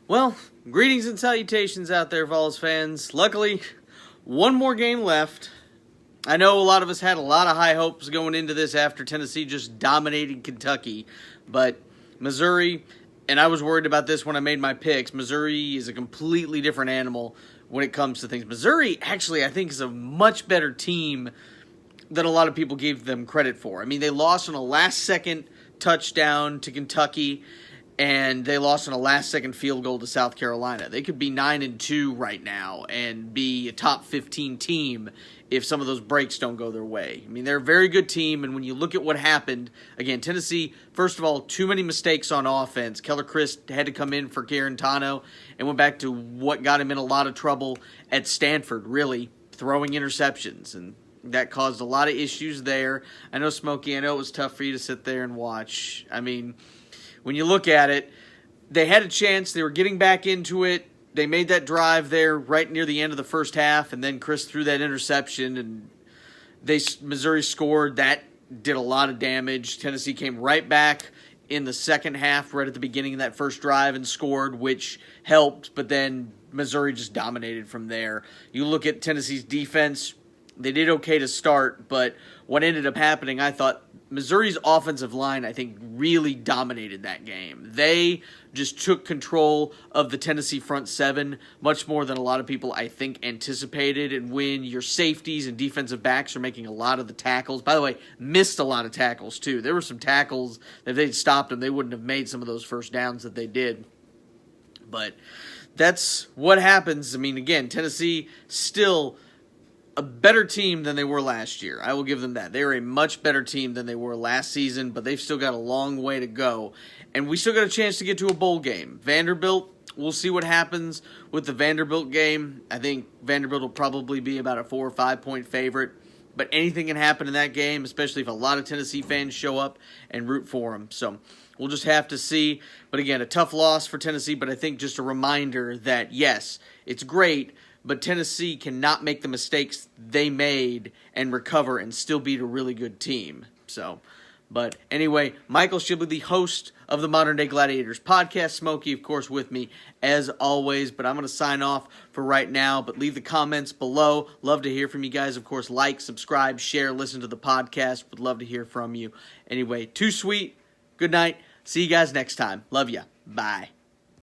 Well, greetings and salutations out there, Vols fans. Luckily, one more game left. I know a lot of us had a lot of high hopes going into this after Tennessee just dominated Kentucky, but Missouri, and I was worried about this when I made my picks, Missouri is a completely different animal when it comes to things. Missouri, actually, I think is a much better team than a lot of people gave them credit for. I mean, they lost on a last-second touchdown to Kentucky, and they lost on a last-second field goal to South Carolina. They could be 9-2 right now and be a top 15 team if some of those breaks don't go their way. I mean, they're a very good team, and when you look at what happened, again, Tennessee, first of all, too many mistakes on offense. Keller Chris had to come in for Garantano and went back to what got him in a lot of trouble at Stanford, really, throwing interceptions, and that caused a lot of issues there. I know, Smokey, I know it was tough for you to sit there and watch. I mean, when you look at it, they had a chance. They were getting back into it. They made that drive there right near the end of the first half, and then Chris threw that interception, and Missouri scored. That did a lot of damage. Tennessee came right back in the second half, right at the beginning of that first drive, and scored, which helped, but then Missouri just dominated from there. You look at Tennessee's defense, they did okay to start, but what ended up happening, I thought, Missouri's offensive line, I think, really dominated that game. They just took control of the Tennessee front seven much more than a lot of people, I think, anticipated. And when your safeties and defensive backs are making a lot of the tackles, by the way, missed a lot of tackles too. There were some tackles that if they'd stopped them, they wouldn't have made some of those first downs that they did. But that's what happens. I mean, again, Tennessee still a better team than they were last year. I will give them that. They're a much better team than they were last season, but they've still got a long way to go. And we still got a chance to get to a bowl game. Vanderbilt, we'll see what happens with the Vanderbilt game. I think Vanderbilt will probably be about a 4 or 5 point favorite. But anything can happen in that game, especially if a lot of Tennessee fans show up and root for them. So we'll just have to see. But again, a tough loss for Tennessee, but I think just a reminder that, yes, it's great, but Tennessee cannot make the mistakes they made and recover and still beat a really good team. So, but anyway, Michael Shibley, the host of the Modern Day Gladiators podcast. Smokey, of course, with me as always. But I'm going to sign off for right now. But leave the comments below. Love to hear from you guys. Of course, like, subscribe, share, listen to the podcast. Would love to hear from you. Anyway, too sweet. Good night. See you guys next time. Love ya. Bye.